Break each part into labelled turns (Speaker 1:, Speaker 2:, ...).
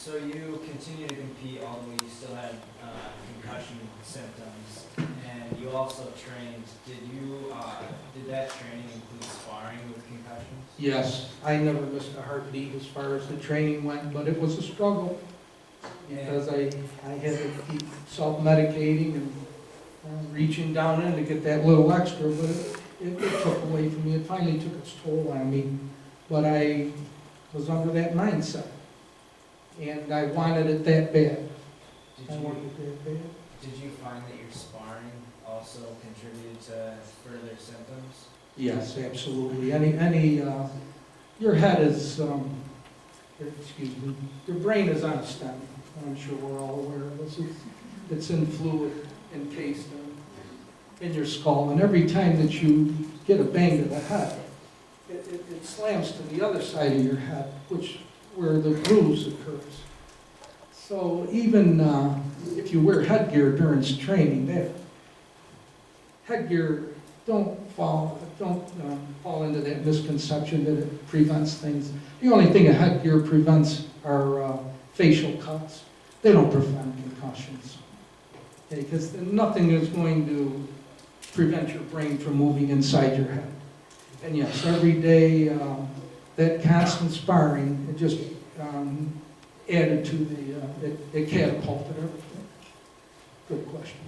Speaker 1: So you continue to compete, although you still had concussion symptoms, and you also trained. Did that training include sparring with concussions?
Speaker 2: Yes, I never missed a heartbeat as far as the training went, but it was a struggle because I had to keep self-medicating and reaching down in to get that little extra, but it took away from me. It finally took its toll on me, but I was under that mindset, and I wanted it that bad.
Speaker 1: Did you find that your sparring also contributed to further symptoms?
Speaker 2: Yes, absolutely. Your head is, excuse me, your brain is on a stem. I'm sure we're all aware of this. It's in fluid encased in your skull, and every time that you get a bang to the head, it slams to the other side of your head, where the bruise occurs. So even if you wear headgear during training, that headgear don't fall into that misconception that it prevents things. The only thing a headgear prevents are facial cuts. They don't prevent concussions. Okay, because nothing is going to prevent your brain from moving inside your head. And yes, every day that constant sparring, it just added to it catapulted everything. Good question.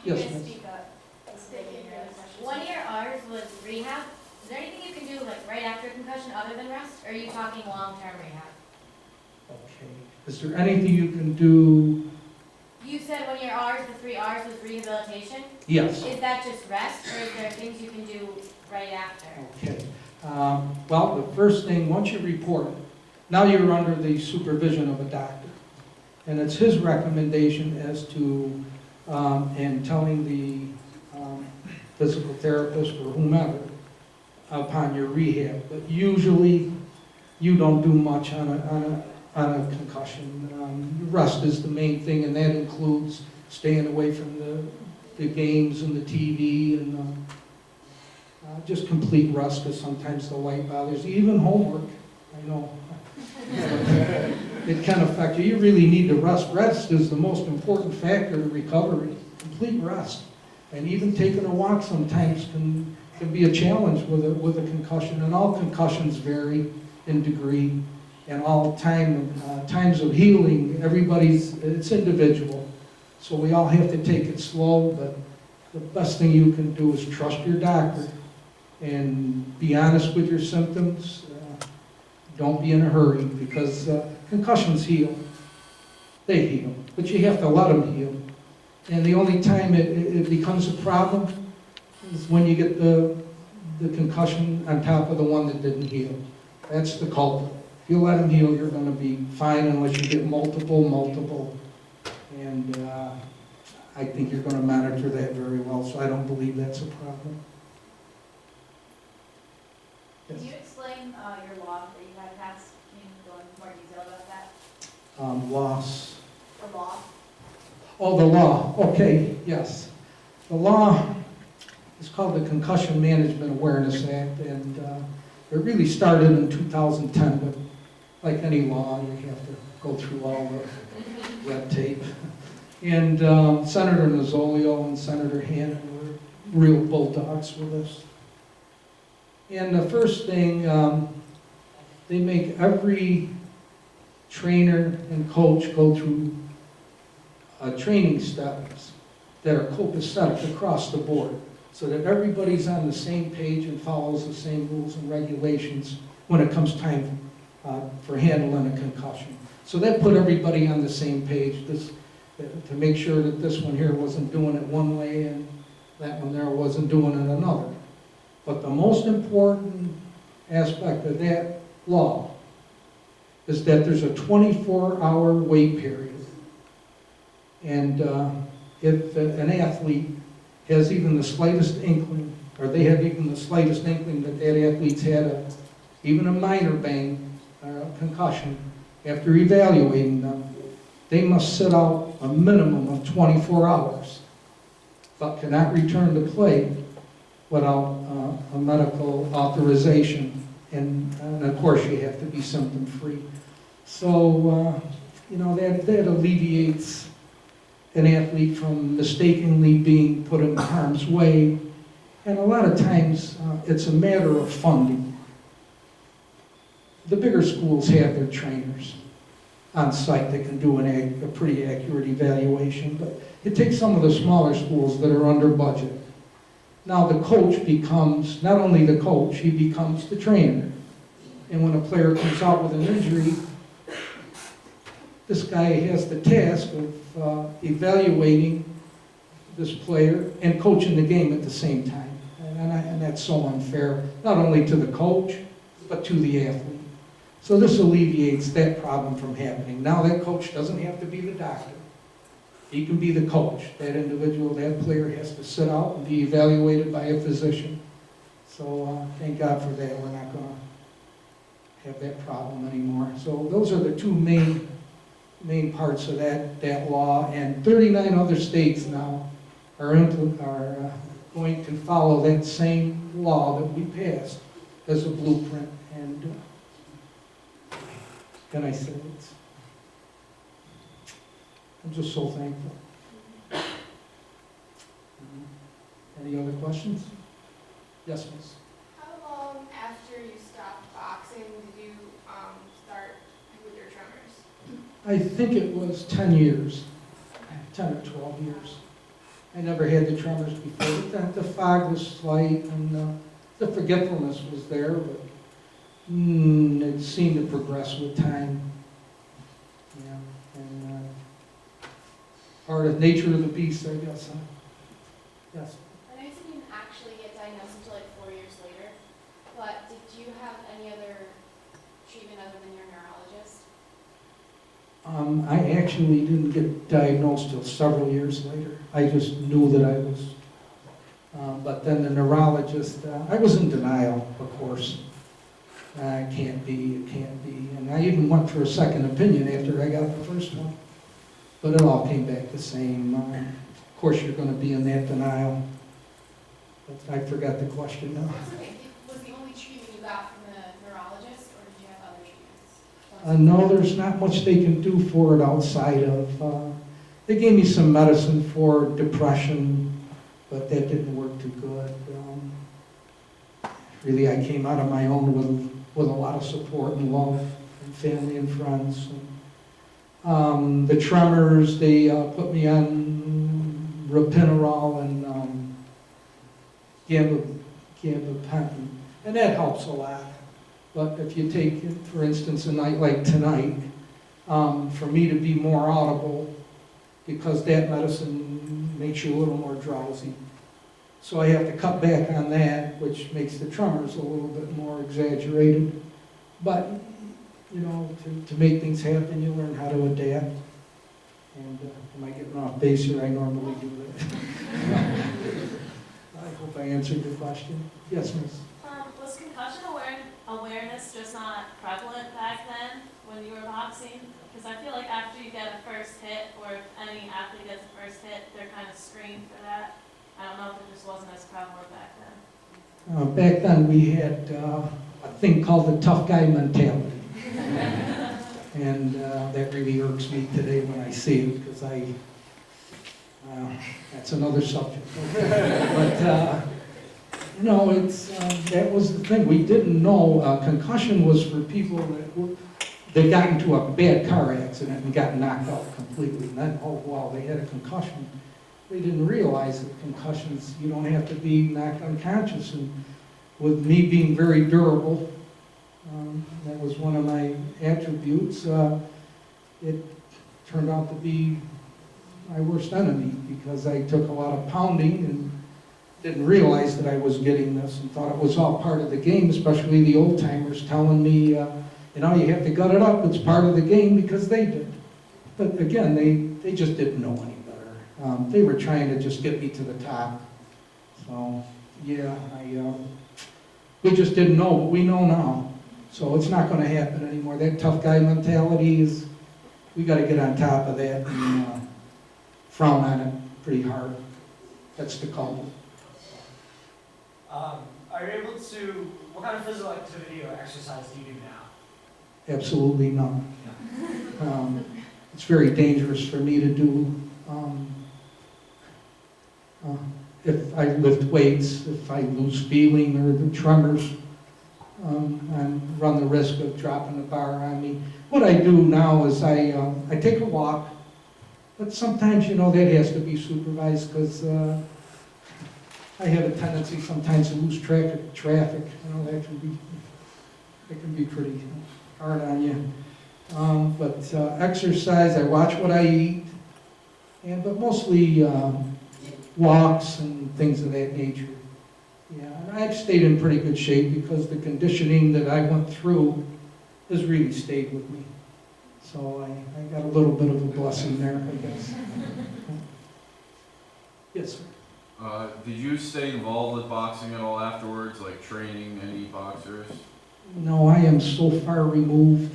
Speaker 2: Yes, miss.
Speaker 3: Speak up. One of your R's was rehab. Is there anything you can do like right after concussion other than rest, or are you talking long-term rehab?
Speaker 2: Okay. Is there anything you can do?
Speaker 3: You said one of your R's, the 3 R's, was rehabilitation.
Speaker 2: Yes.
Speaker 3: Is that just rest, or is there things you can do right after?
Speaker 2: Okay. Well, the first thing, once you report it, now you're under the supervision of a doctor. And it's his recommendation as to, and telling the physical therapist or whomever upon your rehab. But usually, you don't do much on a concussion. Rest is the main thing, and that includes staying away from the games and the TV and just complete rest, because sometimes the light bothers you. Even homework, I know. It can affect you. You really need to rest. Rest is the most important factor to recovery. Complete rest. And even taking a walk sometimes can be a challenge with a concussion. And all concussions vary in degree. And all times of healing, it's individual. So we all have to take it slow, but the best thing you can do is trust your doctor and be honest with your symptoms. Don't be in a hurry, because concussions heal. They heal, but you have to let them heal. And the only time it becomes a problem is when you get the concussion on top of the one that didn't heal. That's the culprit. If you let them heal, you're going to be fine unless you get multiple. And I think you're going to monitor that very well, so I don't believe that's a problem. Yes.
Speaker 3: Can you explain your law that you had passed? Can you go into more detail about that?
Speaker 2: Loss.
Speaker 3: The law?
Speaker 2: Oh, the law. Okay, yes. The law is called the Concussion Management Awareness Act, and it really started in 2010, but like any law, you have to go through all the red tape. And Senator Nozzolio and Senator Hannon were real bulldogs with us. And the first thing, they make every trainer and coach go through training steps that are copacetic across the board, so that everybody's on the same page and follows the same rules and regulations when it comes time for handling a concussion. So that put everybody on the same page, to make sure that this one here wasn't doing it one way and that one there wasn't doing it another. But the most important aspect of that law is that there's a 24-hour wait period. And if an athlete has even the slightest inkling, or they have even the slightest inkling that athlete's had even a minor bang, concussion, after evaluating them, they must sit out a minimum of 24 hours, but cannot return to play without a medical authorization. And of course, you have to be symptom-free. So, you know, that alleviates an athlete from mistakenly being put in harm's way. And a lot of times, it's a matter of funding. The bigger schools have their trainers on site that can do a pretty accurate evaluation, but it takes some of the smaller schools that are under budget. Now the coach becomes, not only the coach, he becomes the trainer. And when a player comes out with an injury, this guy has the task of evaluating this player and coaching the game at the same time. And that's so unfair, not only to the coach, but to the athlete. So this alleviates that problem from happening. Now that coach doesn't have to be the doctor. He can be the coach. That individual, that player has to sit out and be evaluated by a physician. So thank God for that. We're not going to have that problem anymore. So those are the two main parts of that law. And 39 other states now are going to follow that same law that we passed as a blueprint. And can I say it? I'm just so thankful. Any other questions? Yes, miss.
Speaker 4: How long after you stopped boxing did you start with your tremors?
Speaker 2: I think it was 10 years, 10 or 12 years. I never had the tremors before. The fog was slight and the forgetfulness was there, but it seemed to progress with time. Yeah, and part of nature of the beast, I guess. Yes.
Speaker 4: I know you said you didn't actually get diagnosed until like 4 years later, but did you have any other treatment other than your neurologist?
Speaker 2: I actually didn't get diagnosed till several years later. I just knew that I was. But then the neurologist, I was in denial, of course. It can't be. And I even went for a second opinion after I got the first one. But it all came back the same. Of course, you're going to be in that denial. But I forgot the question now.
Speaker 4: That's okay. Was the only treatment you got from the neurologist, or did you have other treatments?
Speaker 2: No, there's not much they can do for it outside of. They gave me some medicine for depression, but that didn't work too good. Really, I came out on my own with a lot of support and love and family and friends. The tremors, they put me on ropinirole and gabapentin, and that helps a lot. But if you take, for instance, a night like tonight, for me to be more audible, because that medicine makes you a little more drowsy. So I have to cut back on that, which makes the tremors a little bit more exaggerated. But, you know, to make things happen, you learn how to adapt. And am I getting off base here? I normally do that. I hope I answered your question. Yes, miss?
Speaker 5: Was concussion awareness just not prevalent back then when you were boxing? Because I feel like after you get a first hit, or if any athlete gets a first hit, they're kind of screened for that. I don't know if it just wasn't as prevalent back then.
Speaker 2: Back then we had a thing called the tough guy mentality. And that really irks me today when I see it, because that's another subject. But, you know, that was the thing. We didn't know concussion was for people that got into a bad car accident and got knocked out completely. And then, oh, wow, they had a concussion. They didn't realize that concussions, you don't have to be knocked unconscious. And with me being very durable, that was one of my attributes. It turned out to be my worst enemy, because I took a lot of pounding and didn't realize that I was getting this and thought it was all part of the game, especially the old timers telling me, you know, you have to gut it up, it's part of the game, because they did. But again, they just didn't know any better. They were trying to just get me to the top. So, yeah, we just didn't know, but we know now. So it's not going to happen anymore. That tough guy mentality is, we got to get on top of that and frown on it pretty hard. That's the culprit.
Speaker 6: Are you able to, what kind of physical activity or exercise do you do now?
Speaker 2: Absolutely none. It's very dangerous for me to do. If I lift weights, if I lose feeling or the tremors, I run the risk of dropping the bar on me. What I do now is I take a walk, but sometimes, you know, that has to be supervised because I have a tendency sometimes to lose track of traffic. You know, that can be pretty hard on you. But exercise, I watch what I eat, but mostly walks and things of that nature. Yeah, and I've stayed in pretty good shape because the conditioning that I went through has really stayed with me. So I got a little bit of a blessing there, I guess. Yes, sir.
Speaker 6: Did you stay involved with boxing at all afterwards, like training any boxers?
Speaker 2: No, I am so far removed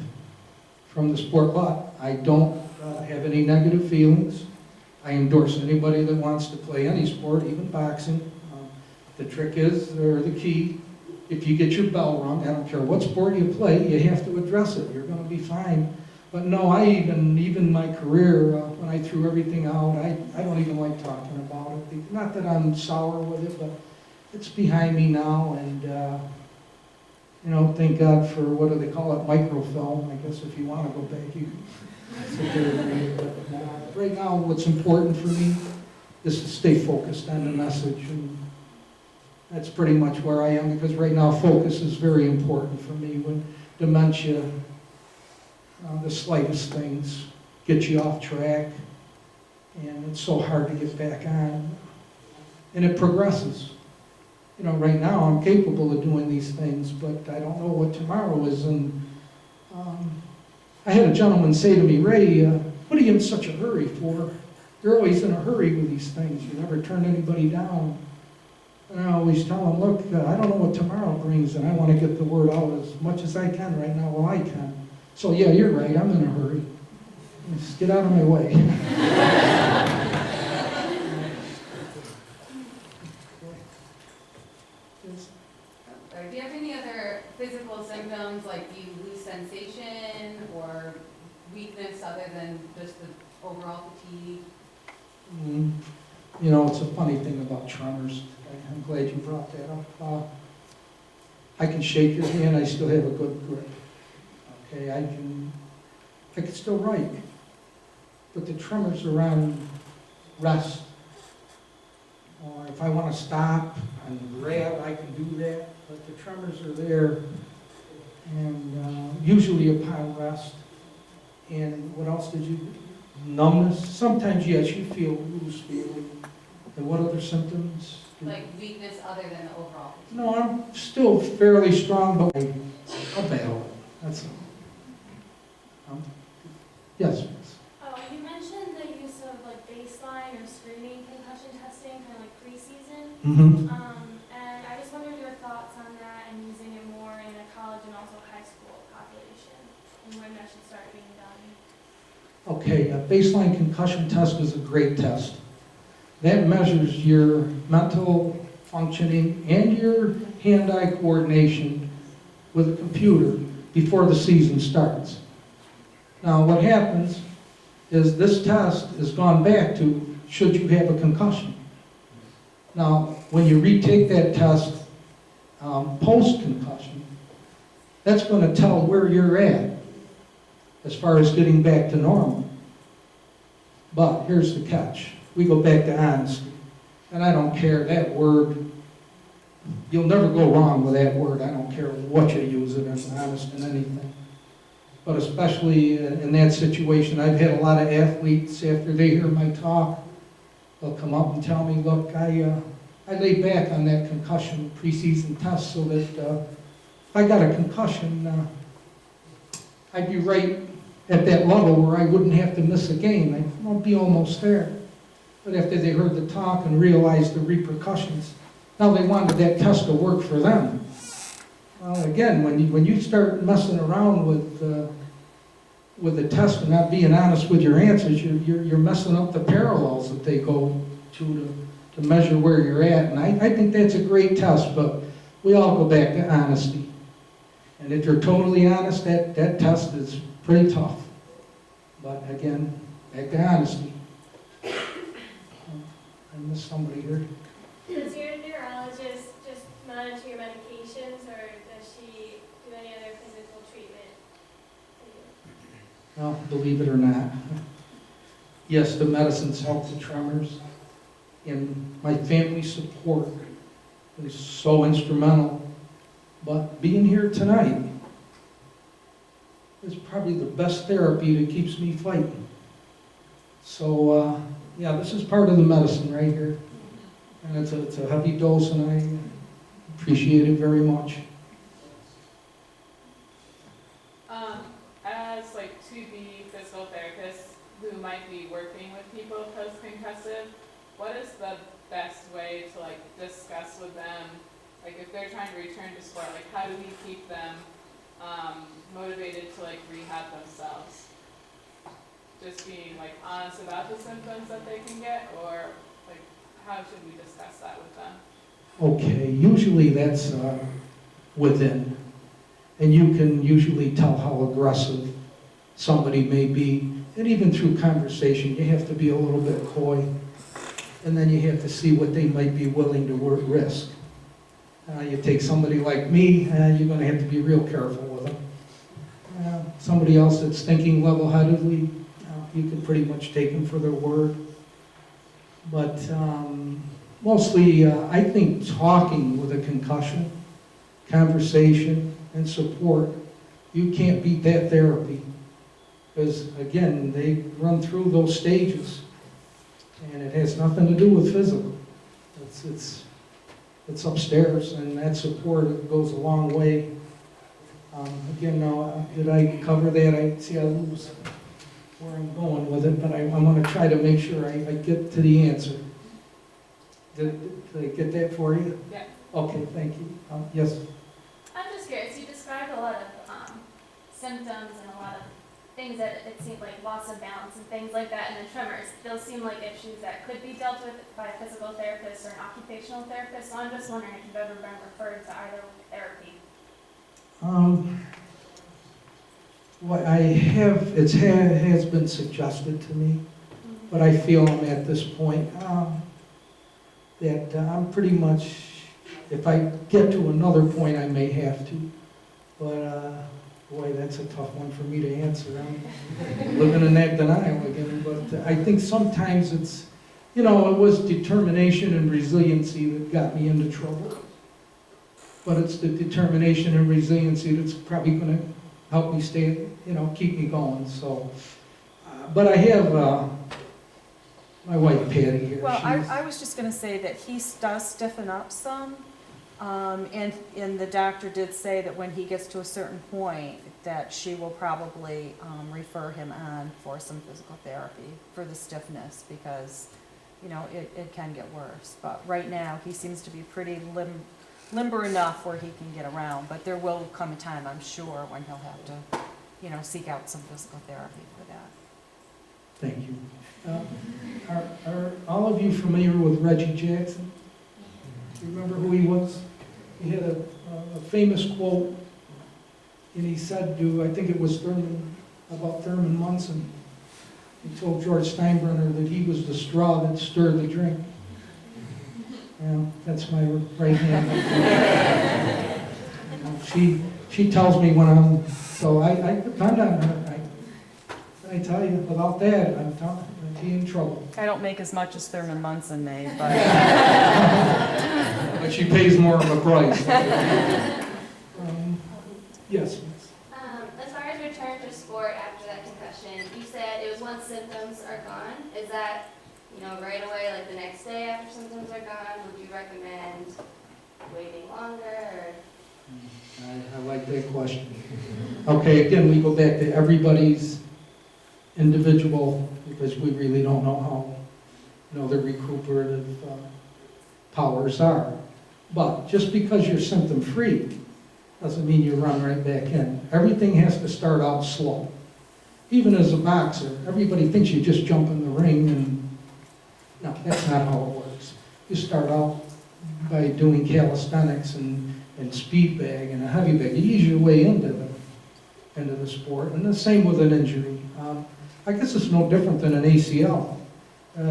Speaker 2: from the sport, but I don't have any negative feelings. I endorse anybody that wants to play any sport, even boxing. The trick is, or the key, if you get your bell rung, I don't care what sport you play, you have to address it. You're going to be fine. But no, even my career, when I threw everything out, I don't even like talking about it. Not that I'm sour with it, but it's behind me now, and you know, thank God for, what do they call it, microfilm. I guess if you want to go back, you can sit there and read it. But right now, what's important for me is to stay focused on the message, and that's pretty much where I am, because right now focus is very important for me. When dementia, the slightest things get you off track, and it's so hard to get back on, and it progresses. You know, right now I'm capable of doing these things, but I don't know what tomorrow is. And I had a gentleman say to me, Ray, what are you in such a hurry for? You're always in a hurry with these things. You never turn anybody down. And I always tell him, look, I don't know what tomorrow brings, and I want to get the word out as much as I can right now while I can. So yeah, you're right, I'm in a hurry. Just get out of my way.
Speaker 7: Do you have any other physical symptoms, like do you lose sensation or weakness other than just the overall fatigue?
Speaker 2: You know, it's a funny thing about tremors. I'm glad you brought that up. I can shake your hand, I still have a good grip. Okay, I can still write. But the tremors are on rest. Or if I want to stop and grab, I can do that. But the tremors are there, and usually upon rest. And what else did you? Numbness. Sometimes, yes, you feel loose feeling. And what other symptoms?
Speaker 7: Like weakness other than the overall fatigue?
Speaker 2: No, I'm still fairly strong, but I'll battle it. That's all. Yes.
Speaker 8: Oh, you mentioned the use of like baseline or screening concussion testing, kind of like preseason.
Speaker 2: Mm-hmm.
Speaker 8: And I just wondered your thoughts on that and using it more in a college and also high school population, and when that should start being done.
Speaker 2: Okay, a baseline concussion test is a great test. That measures your mental functioning and your hand-eye coordination with a computer before the season starts. Now, what happens is this test is gone back to, should you have a concussion? Now, when you retake that test post-concussion, that's going to tell where you're at as far as getting back to normal. But here's the catch. We go back to honesty. And I don't care, that word, you'll never go wrong with that word. I don't care what you use it as, honest in anything. But especially in that situation, I've had a lot of athletes, after they hear my talk, they'll come up and tell me, look, I laid back on that concussion preseason test so that if I got a concussion, I'd be right at that level where I wouldn't have to miss a game. I'd be almost there. But after they heard the talk and realized the repercussions, now they wanted that test to work for them. Well, again, when you start messing around with the test and not being honest with your answers, you're messing up the parallels that they go to measure where you're at. And I think that's a great test, but we all go back to honesty. And if you're totally honest, that test is pretty tough. But again, back to honesty. I missed somebody here.
Speaker 8: Does your neurologist just monitor your medications, or does she do any other physical treatment for you?
Speaker 2: Well, believe it or not, yes, the medicines help the tremors, and my family support is so instrumental. But being here tonight is probably the best therapy that keeps me fighting. So, yeah, this is part of the medicine right here. And it's a heavy dose, and I appreciate it very much.
Speaker 9: As like 2B physical therapists who might be working with people post-concussive, what is the best way to like discuss with them, like if they're trying to return to sport, like how do we keep them motivated to like rehab themselves? Just being like honest about the symptoms that they can get, or like how should we discuss that with them?
Speaker 2: Okay, usually that's within. And you can usually tell how aggressive somebody may be. And even through conversation, you have to be a little bit coy. And then you have to see what they might be willing to risk. You take somebody like me, you're going to have to be real careful with them. Somebody else that's thinking level-headedly, you can pretty much take them for their word. But mostly, I think talking with a concussion, conversation, and support, you can't beat that therapy. Because again, they run through those stages, and it has nothing to do with physical. It's upstairs, and that support goes a long way. Again, now, did I cover that? I lose where I'm going with it, but I'm going to try to make sure I get to the answer. Did I get that for you?
Speaker 9: Yeah.
Speaker 2: Okay, thank you. Yes?
Speaker 8: I'm just curious, you described a lot of symptoms and a lot of things that it seemed like loss of balance and things like that, and the tremors. Those seem like issues that could be dealt with by a physical therapist or an occupational therapist, so I'm just wondering if you've ever been referred to either therapy.
Speaker 2: What I have, it has been suggested to me, but I feel I'm at this point that I'm pretty much, if I get to another point, I may have to. But boy, that's a tough one for me to answer. I'm living in that denial again. But I think sometimes it's, it was determination and resiliency that got me into trouble. But it's the determination and resiliency that's probably going to help me stay, keep me going. So, but I have my wife Patty here.
Speaker 10: Well, I was just going to say that he does stiffen up some, and the doctor did say that when he gets to a certain point, that she will probably refer him on for some physical therapy for the stiffness, because, it can get worse. But right now, he seems to be pretty limber enough where he can get around, but there will come a time, I'm sure, when he'll have to, seek out some physical therapy for that.
Speaker 2: Thank you. Are all of you familiar with Reggie Jackson? Do you remember who he was? He had a famous quote, and he said to, I think it was Thurman Munson, he told George Steinbrenner that he was the straw that stirred the drink. That's my right hand. She tells me when I'm, so I depend on her. I tell you, without that, I'd be in trouble.
Speaker 10: I don't make as much as Thurman Munson made, but...
Speaker 2: But she pays more of a price. Yes.
Speaker 4: As far as return to sport after that concussion, you said it was once symptoms are gone. Is that, right away, like the next day after symptoms are gone? Would you recommend waiting longer? Or?
Speaker 2: I like that question. Okay, again, we go back to everybody's individual, because we really don't know how, the recuperative powers are. But just because you're symptom-free doesn't mean you run right back in. Everything has to start out slow. Even as a boxer, everybody thinks you just jump in the ring, and no, that's not how it works. You start out by doing calisthenics and speed bag and a heavy bag. You ease your way into the sport, and the same with an injury. I guess it's no different than an ACL.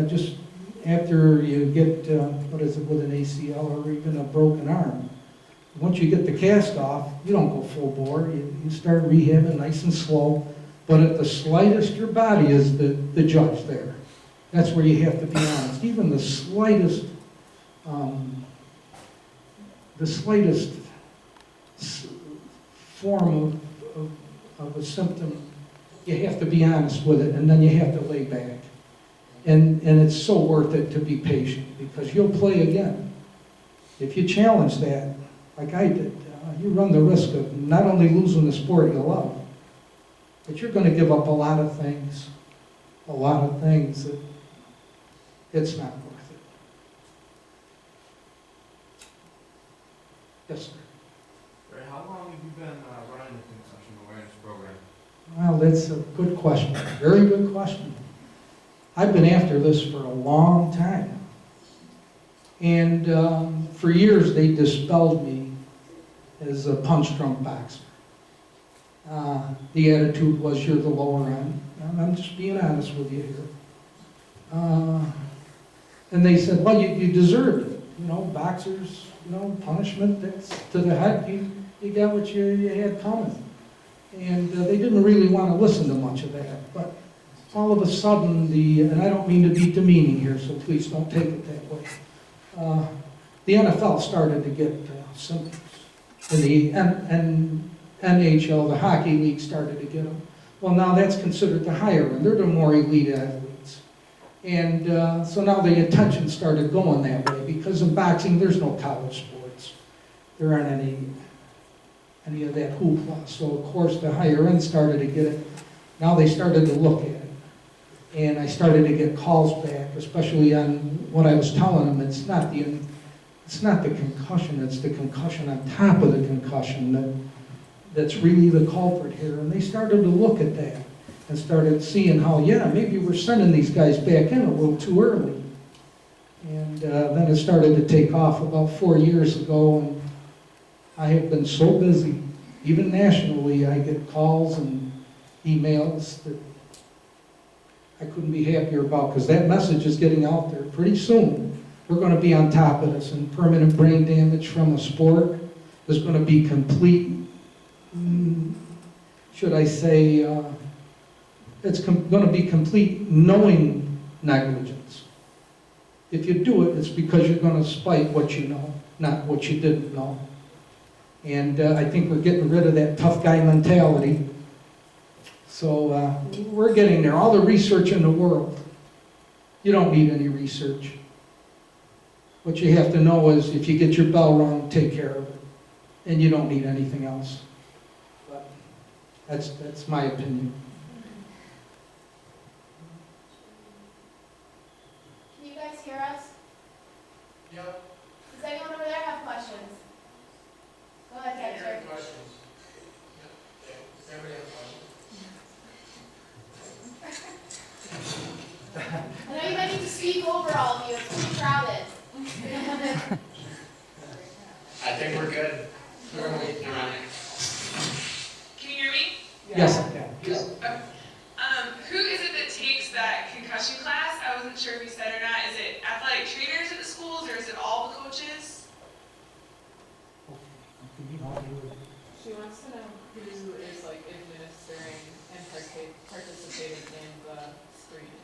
Speaker 2: Just after you get, what is it, with an ACL or even a broken arm, once you get the cast off, you don't go full bore. You start rehabbing nice and slow. But at the slightest, your body is the judge there. That's where you have to be honest. Even the slightest form of a symptom, you have to be honest with it, and then you have to lay back. And it's so worth it to be patient, because you'll play again. If you challenge that, like I did, you run the risk of not only losing the sport you love, but you're going to give up a lot of things that it's not worth it. Yes, sir.
Speaker 11: Ray, how long have you been running the concussion awareness program?
Speaker 2: Well, that's a good question. Very good question. I've been after this for a long time. And for years, they dispelled me as a punch-drunk boxer. The attitude was, you're the lower end. And I'm just being honest with you here. And they said, well, you deserved it. You know, boxers, you know, punishment, that's to the head. You got what you had coming. And they didn't really want to listen to much of that. But all of a sudden, and I don't mean to be demeaning here, so please don't take it that way. The NFL started to get symptoms. And the NHL, the hockey league, started to get them. Well, now that's considered the higher end. They're the more elite athletes. And so now the attention started going that way, because in boxing, there's no college sports. There aren't any of that hoopla. So, of course, the higher end started to get it. Now they started to look at it. And I started to get calls back, especially on what I was telling them. It's not the concussion, it's the concussion on top of the concussion that's really the culprit here. And they started to look at that and started seeing how, yeah, maybe we're sending these guys back in a little too early. And then it started to take off about 4 years ago, and I have been so busy, even nationally, I get calls and emails that I couldn't be happier about, because that message is getting out there. Pretty soon, we're going to be on top of this, and permanent brain damage from a sport is going to be complete, should I say, it's going to be complete knowing negligence. If you do it, it's because you're going to spite what you know, not what you didn't know. And I think we're getting rid of that tough guy mentality. So we're getting there. All the research in the world, you don't need any research. What you have to know is, if you get your bell rung, take care of it. And you don't need anything else. But that's my opinion.
Speaker 8: Can you guys hear us?
Speaker 11: Yep.
Speaker 8: Does anyone over there have questions? Go ahead, Dexter.
Speaker 11: Questions? Yep. Does everybody have questions?
Speaker 8: I know you might need to speak over all of you, it's too crowded.
Speaker 11: I think we're good. We're waiting around.
Speaker 12: Can you hear me?
Speaker 2: Yes, I can. Yes.
Speaker 12: Who is it that takes that concussion class? I wasn't sure if you said or not. Is it athletic trainers at the schools, or is it all the coaches?
Speaker 9: She wants to know who is like administering and participating in the screening.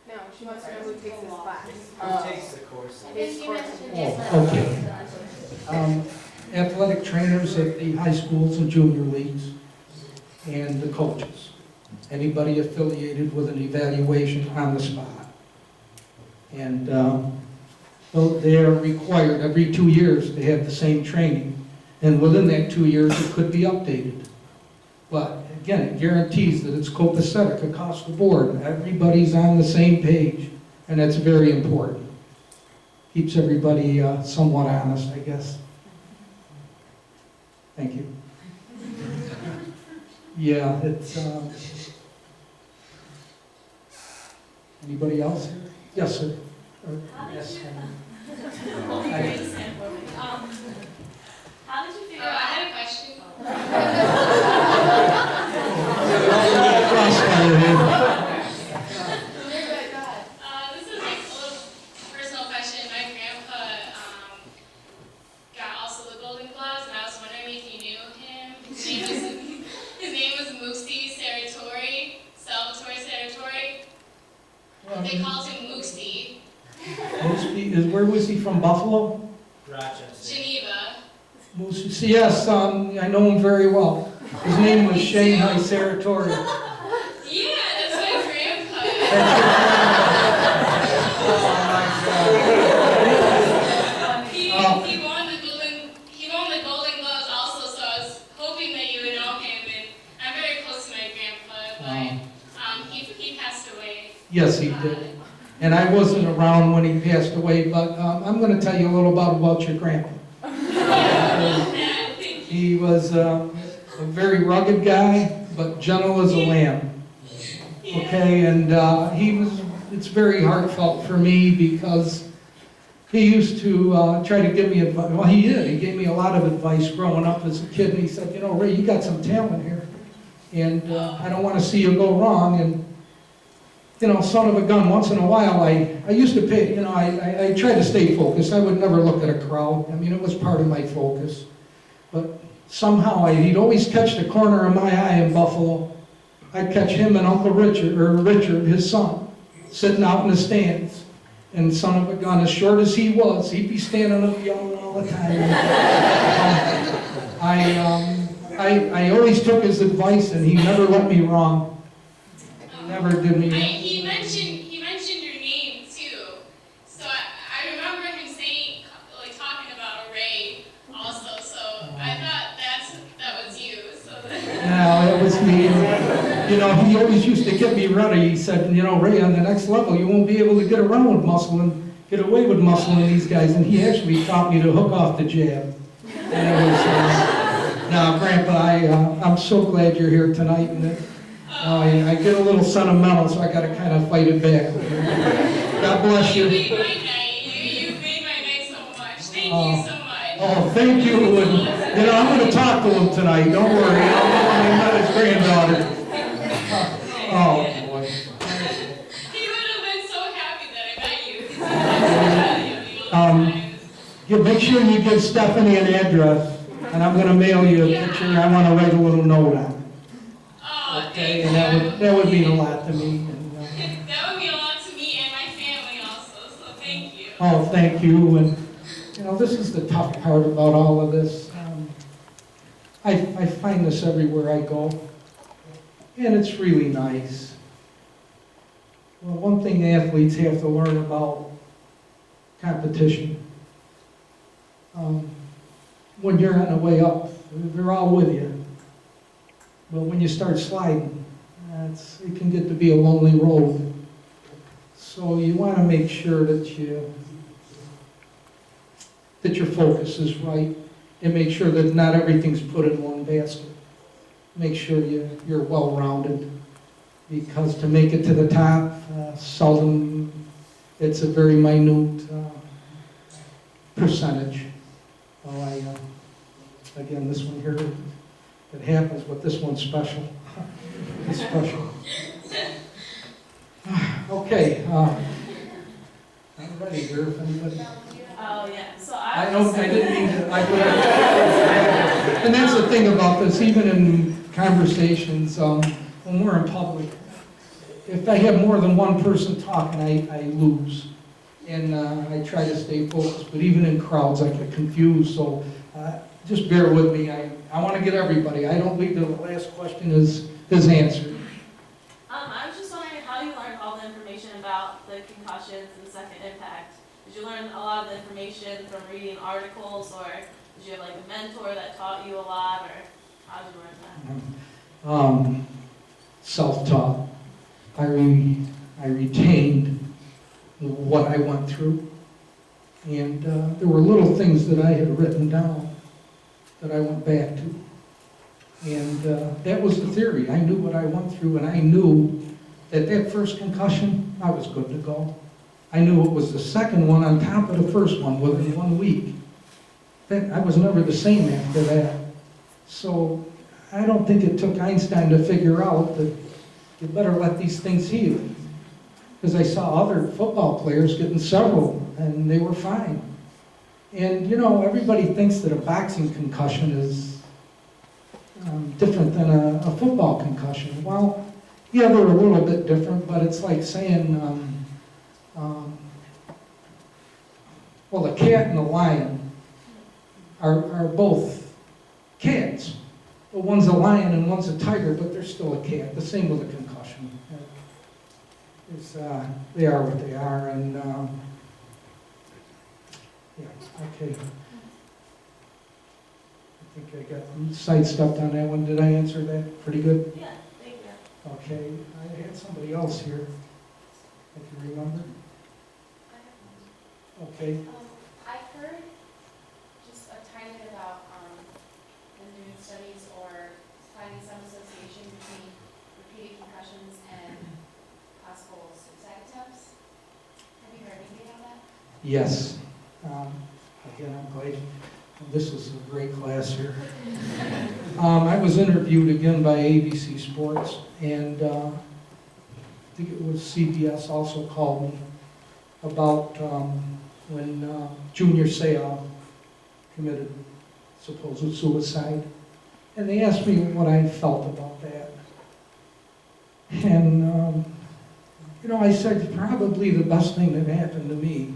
Speaker 8: No, she wants to know who takes this class.
Speaker 1: Who takes the course?
Speaker 8: I think you mentioned
Speaker 2: Oh, okay. Athletic trainers at the high schools and junior leagues, and the coaches. Anybody affiliated with an evaluation on the spot. And so they are required every 2 years to have the same training. And within that 2 years, it could be updated. But again, it guarantees that it's copacetic across the board. Everybody's on the same page, and that's very important. Keeps everybody somewhat honest, I guess. Thank you. Yeah, it's, anybody else? Yes, sir. Yes.
Speaker 5: How did you figure
Speaker 12: I
Speaker 5: out?
Speaker 12: had a question. They called him Moosey.
Speaker 2: Where was he from, Buffalo?
Speaker 1: Rochester.
Speaker 12: Geneva.
Speaker 2: Moose, yes, I know him very well. His name was Shanghai Saratoria.
Speaker 12: Yeah, that's my grandpa. He won the Golden Gloves also, so I was hoping that you would know him. And I'm very close to my grandpa, but he passed away.
Speaker 2: Yes, he did. And I wasn't around when he passed away, but I'm going to tell you a little about your grandpa. He was a very rugged guy, but gentle as a lamb. Okay, and it's very heartfelt for me because he used to try to give me advice. Well, he did. He gave me a lot of advice growing up as a kid. And he said, you know, Ray, you got some talent here. And I don't want to see you go wrong. And, you know, son of a gun, once in a while, I used to pay, you know, I tried to stay focused. I would never look at a crowd. I mean, it was part of my focus. But somehow, he'd always catch the corner of my eye in Buffalo. I'd catch him and Uncle Richard, his son, sitting out in the stands. And son of a gun, as short as he was, he'd be standing up yelling all the time. I always took his advice, and he never let me wrong. He never did me wrong.
Speaker 12: He mentioned your name too, so I remember him saying, like, talking about Ray also. So I thought that was you. So
Speaker 2: Yeah, that was me. You know, he always used to get me ready. He said, you know, Ray, on the next level, you won't be able to get around with muscle and get away with muscle in these guys. And he actually taught me to hook off the jab. And it was, now, Grandpa, I'm so glad you're here tonight. And I get a little sentimental, so I got to kind of fight it back. God bless you.
Speaker 12: You made my night. You made my night so much. Thank you so much.
Speaker 2: Oh, thank you. And, you know, I'm going to talk to him tonight. Don't worry. I'm not his granddaughter. Oh, boy.
Speaker 12: He would have been so happy that I met you.
Speaker 2: Make sure you give Stephanie an address, and I'm going to mail you a picture. I want to write a little note on it.
Speaker 12: Oh,
Speaker 2: Okay,
Speaker 12: thank
Speaker 2: and that would mean a lot to me. And,
Speaker 12: that would mean a lot to me and my family also, so thank you.
Speaker 2: oh, thank you. And, you know, this is the tough part about all of this. I find this everywhere I go, and it's really nice. Well, one thing athletes have to learn about competition. When you're on the way up, they're all with you. But when you start sliding, it can get to be a lonely road. So you want to make sure that your focus is right, and make sure that not everything's put in one basket. Make sure you're well-rounded, because to make it to the top, seldom, it's a very minute percentage. Well, again, this one here, it happens, but this one's special. It's special. Okay, I'm ready here if anybody.
Speaker 5: Oh, yeah, so
Speaker 2: I didn't mean to. And that's the thing about this, even in conversations, when we're in public, if I have more than one person talking, I lose. And I try to stay focused, but even in crowds, I get confused, so just bear with me. I want to get everybody. I don't believe the last question is answered.
Speaker 5: I was just wondering how you learned all the information about the concussions and second impact. Did you learn a lot of the information from reading articles, or did you have like a mentor that taught you a lot, or how did you learn that?
Speaker 2: Self-taught. I retained what I went through, and there were little things that I had written down that I went back to, and that was the theory. I knew what I went through, and I knew that first concussion, I was good to go. I knew it was the second one on top of the first one within 1 week. I was never the same after that. So I don't think it took Einstein to figure out that you better let these things heal. Because I saw other football players getting several, and they were fine. And, you know, everybody thinks that a boxing concussion is different than a football concussion. Well, yeah, they're a little bit different, but it's like saying Well, the cat and the lion are both cats. Well, one's a lion and one's a tiger, but they're still a cat. The same with a concussion. They are what they are, and yeah, okay. I think I got sidestepped on that one. Did I answer that pretty good?
Speaker 5: Yeah, thank you.
Speaker 2: Okay, I had somebody else here, if you remember. Okay,
Speaker 13: I heard just a tiny bit about the new studies or finding some association between repeated concussions and possible suicide attempts. Have you heard anything on that?
Speaker 2: yes. Again, I'm glad. This is a great class here. I was interviewed again by ABC Sports, and I think it was CBS also called me about when Junior Seau committed supposed suicide. And they asked me what I felt about that. And, I said probably the best thing that happened to me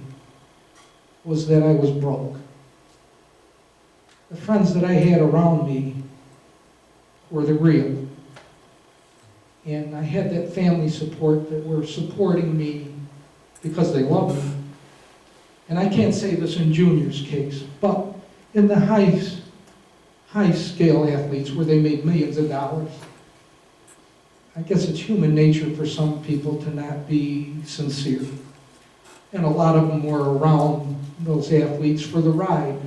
Speaker 2: was that I was broke. The friends that I had around me were the real. And I had that family support that were supporting me because they love me. And I can't say this in Junior's case, but in the high scale athletes where they made millions of dollars, I guess it's human nature for some people to not be sincere. And a lot of them were around those athletes for the ride.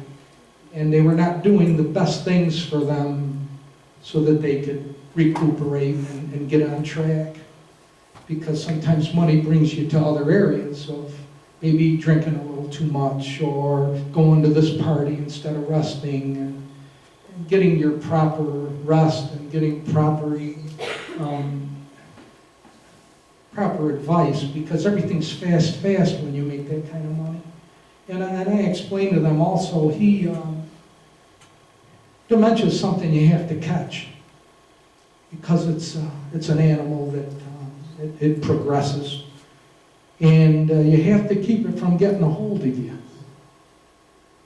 Speaker 2: And they were not doing the best things for them so that they could recuperate and get on track. Because sometimes money brings you to other areas of maybe drinking a little too much or going to this party instead of resting and getting your proper rest and getting proper advice, because everything's fast when you make that kind of money. And I explained to them also, dementia is something you have to catch because it's an animal that it progresses, and you have to keep it from getting a hold of you.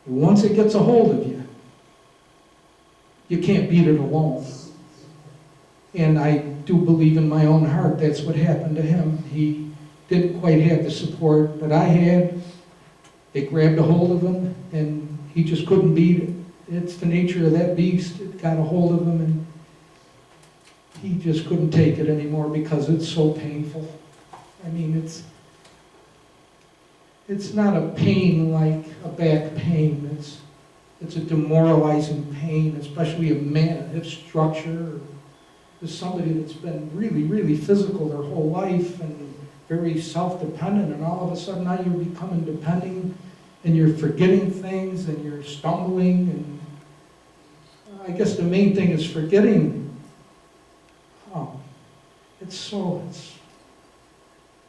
Speaker 2: Once it gets a hold of you, you can't beat it alone. And I do believe in my own heart that's what happened to him. He didn't quite have the support that I had. They grabbed a hold of him, and he just couldn't beat it. It's the nature of that beast. It got a hold of him, and he just couldn't take it anymore because it's so painful. I mean, it's not a pain like a back pain. It's a demoralizing pain, especially a hip structure. There's somebody that's been really, really physical their whole life and very self-dependent, and all of a sudden now you're becoming dependent, and you're forgetting things, and you're stumbling, and I guess the main thing is forgetting.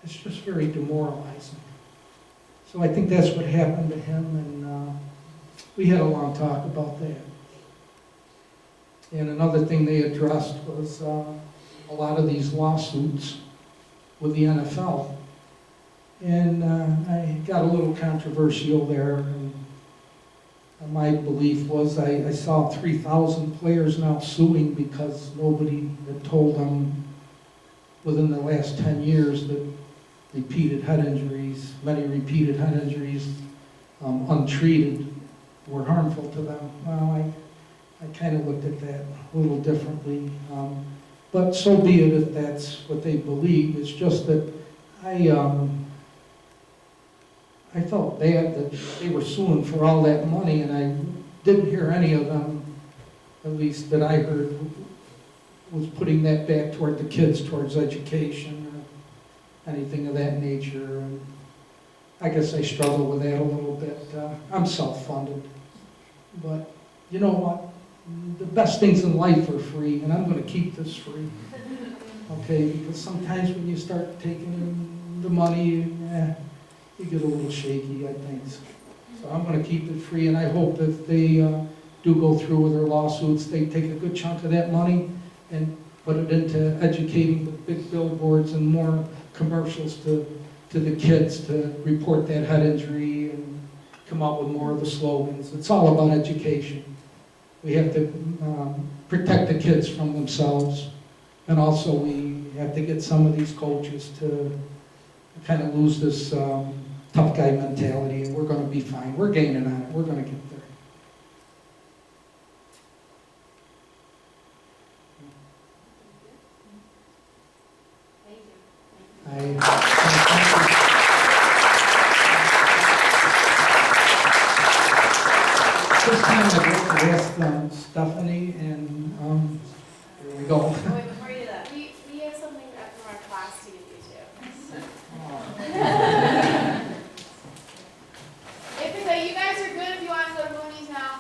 Speaker 2: It's just very demoralizing. So I think that's what happened to him, and we had a long talk about that. And another thing they addressed was a lot of these lawsuits with the NFL. And I got a little controversial there. And my belief was I saw 3,000 players now suing because nobody had told them within the last 10 years that repeated head injuries, many repeated head injuries, untreated, were harmful to them. Well, I kind of looked at that a little differently. But so be it if that's what they believe. It's just that I felt bad that they were suing for all that money, and I didn't hear any of them, at least that I heard, was putting that back toward the kids, towards education or anything of that nature. And I guess I struggle with that a little bit. I'm self-funded. But you know what? The best things in life are free, and I'm going to keep this free. Okay, because sometimes when you start taking the money, you get a little shaky, I think. So I'm going to keep it free, and I hope if they do go through with their lawsuits, they take a good chunk of that money and put it into educating with big billboards and more commercials to the kids to report that head injury and come up with more of the slogans. It's all about education. We have to protect the kids from themselves. And also we have to get some of these coaches to kind of lose this tough guy mentality, and we're going to be fine. We're gaining on it. We're going to get there.
Speaker 4: Thank you.
Speaker 2: This time I'd like to ask Stephanie, and here we go.
Speaker 13: Wait, before you do that, we have something from our class to give you too. Ithaca, you guys are good if you want to go to Mooney's now.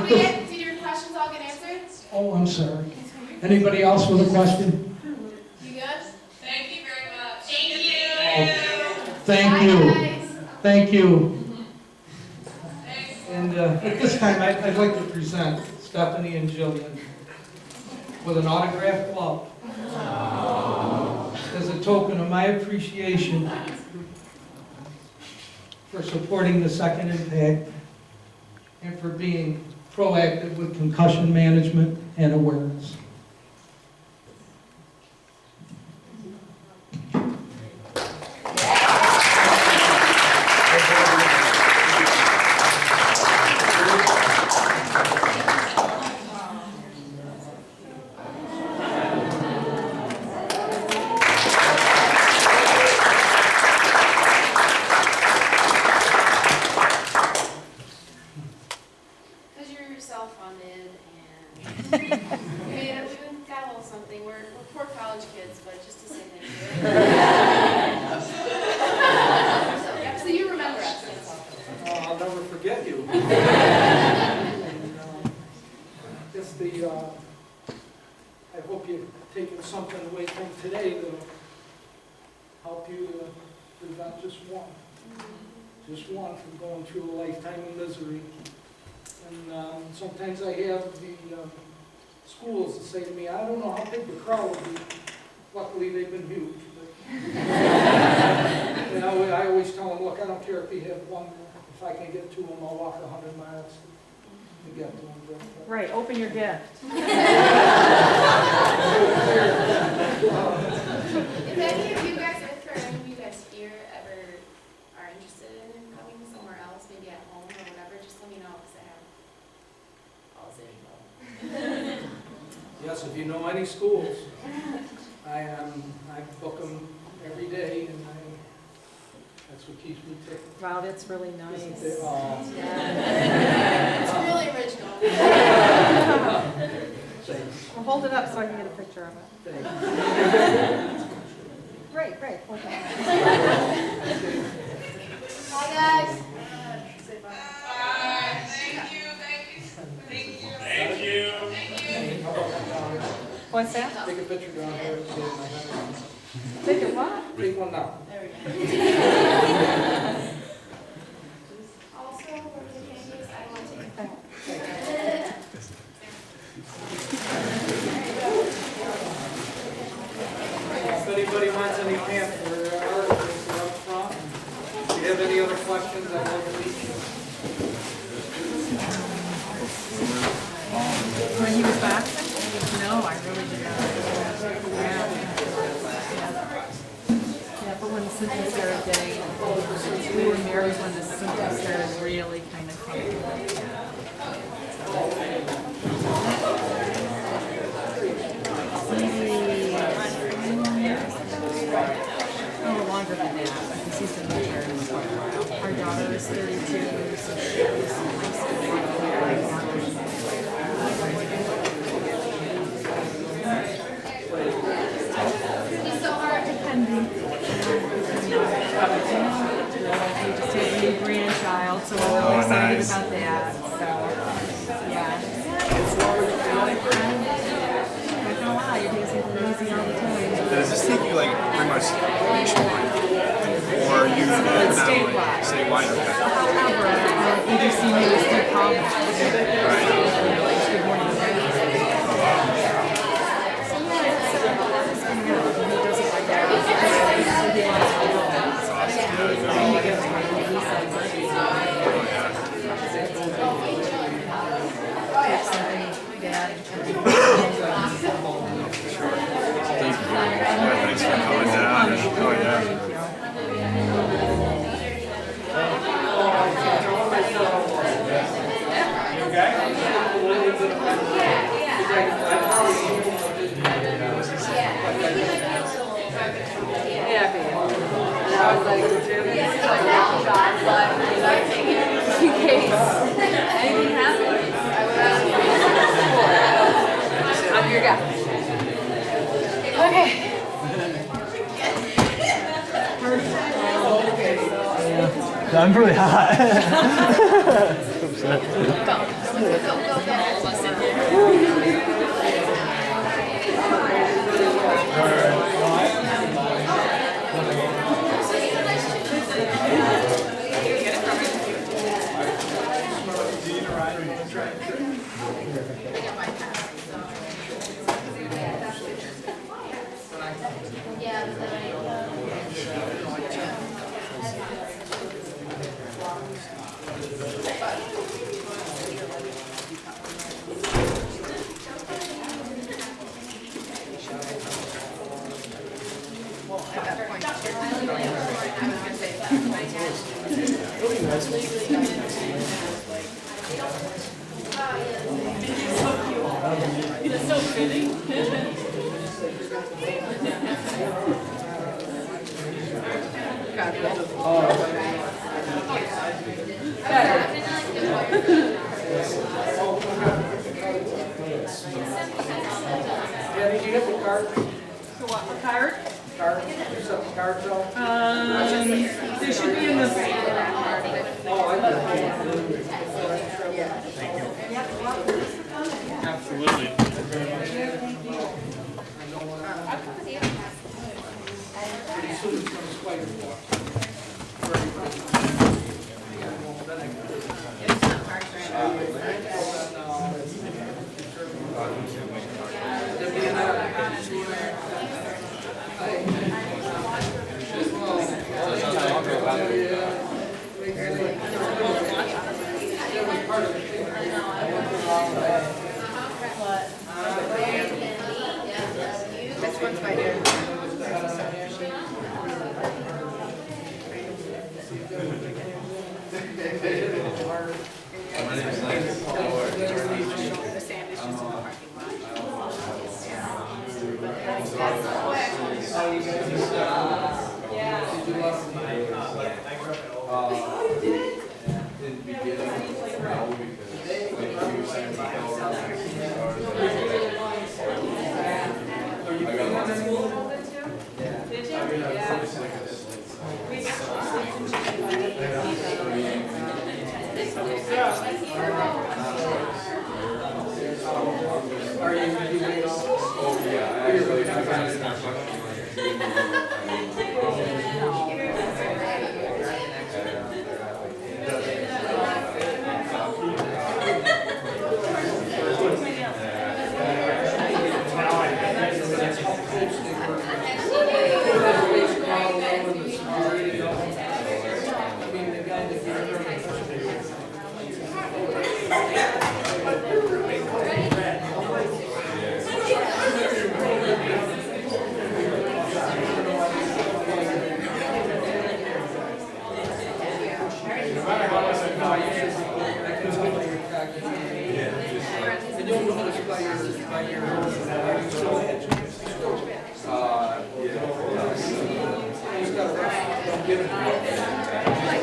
Speaker 13: Did your questions all get answered?
Speaker 2: Oh, I'm sorry. Anybody else with a question?
Speaker 13: You good?
Speaker 12: Thank you very much. Thank you.
Speaker 2: Thank
Speaker 13: Bye,
Speaker 2: you.
Speaker 13: guys.
Speaker 2: Thank you.
Speaker 12: Thanks.
Speaker 2: And at this time, I'd like to present Stephanie and Jillian with an autographed glove as a token of my appreciation for supporting the Second Impact and for being proactive with concussion management and awareness.
Speaker 13: Because you're self-funded and we've got a little something. We're poor college kids, but just to say thank you. So you remember us, that's all.
Speaker 2: I'll never forget you. Just I hope you've taken something away from today that'll help you to prevent just one from going through a lifetime of misery. And sometimes I have the schools that say to me, I don't know how big the crowd will be. Luckily, they've been huge. But you know, I always tell them, look, I don't care if you have one. If I can get to them, I'll walk 100 miles to get to them.
Speaker 10: Right, open your gift.
Speaker 13: If any of you guys, if there are any of you guys here ever are interested in coming somewhere else, maybe at home or whatever, just let me know because I have all the info.
Speaker 2: Yes, if you know any schools, I book them every day, and that's what keeps me ticking.
Speaker 10: Wow, that's really nice.
Speaker 2: Isn't it?
Speaker 13: It's really original.
Speaker 10: Well, hold it up so I can get a picture of it.
Speaker 2: Thanks.
Speaker 10: Great. Okay.
Speaker 13: Bye, guys.
Speaker 12: Bye. Thank you. Thank you.
Speaker 10: What's that?
Speaker 2: Take a picture down here.
Speaker 10: Take it what?
Speaker 2: Take one now.
Speaker 13: There we go. Also, we're the candies. I want to take
Speaker 2: If anybody wants any pamphlet or articles, they're up front. If you have any other questions, I'd like to meet you.
Speaker 10: When he was boxing? No, I really did not. Yeah, but when the symptoms started getting, we were married when the symptoms started really kind of coming. Oh, longer than that, because he's been retired for quite a while. Our daughter is 32, so she was in high school.
Speaker 13: It's so hard.
Speaker 10: Depending. We just had a new grandchild, so we're really excited about that. So, yeah. Not gonna lie, you're easy all the time.
Speaker 14: Does this take you like pretty much nationwide? Or are you
Speaker 10: statewide?
Speaker 14: Statewide, okay.
Speaker 10: However, EDC made us do comments. Good morning. So yeah,
Speaker 1: I'm really hot.
Speaker 5: It's so fitting.
Speaker 2: Yeah, did you get the card?
Speaker 10: So what, a card?
Speaker 2: Card? You set the card, Joe?
Speaker 10: There should be in the.
Speaker 2: Oh, I got it.
Speaker 14: Absolutely.
Speaker 3: This one's right here.
Speaker 6: My name is Lance. How are you?
Speaker 3: The sand is just in the parking lot.
Speaker 6: In the beginning, no, because like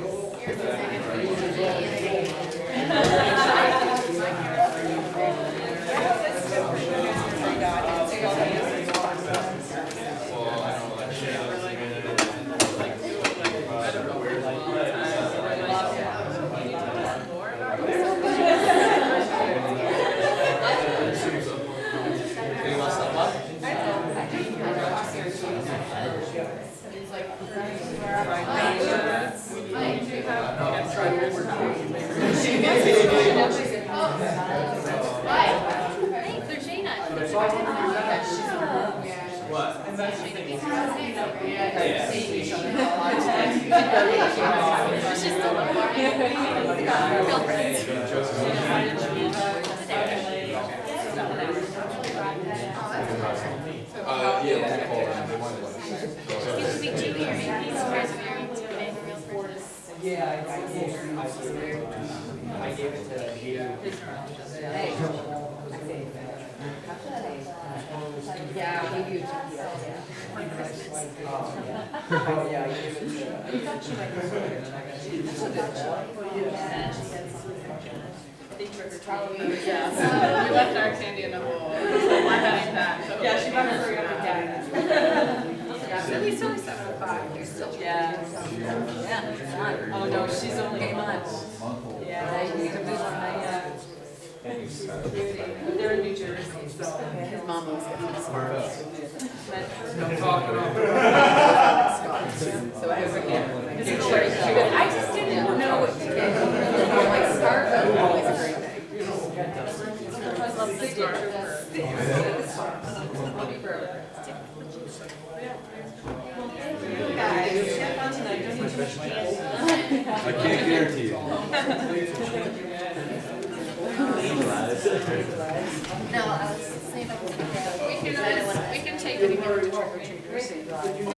Speaker 6: you were saying, I got
Speaker 3: Yeah,
Speaker 1: gave it to Jillian.
Speaker 7: Yeah, we do.
Speaker 1: Yeah, I gave it
Speaker 7: We left our candy in the bowl. We're heading back.
Speaker 10: Yeah, she better hurry up and get it.
Speaker 7: It's only 7 o'clock. They're still.
Speaker 10: Yeah.
Speaker 7: Yeah.
Speaker 10: Oh, no, she's only 8 months. Yeah. They're in New Jersey.
Speaker 7: His mom was So I forget. I just didn't know what to get. Like Starbucks is always a great thing.
Speaker 10: I love the scarf.
Speaker 6: I can't guarantee it.
Speaker 7: No, I was saying we can take any more trick or treaters.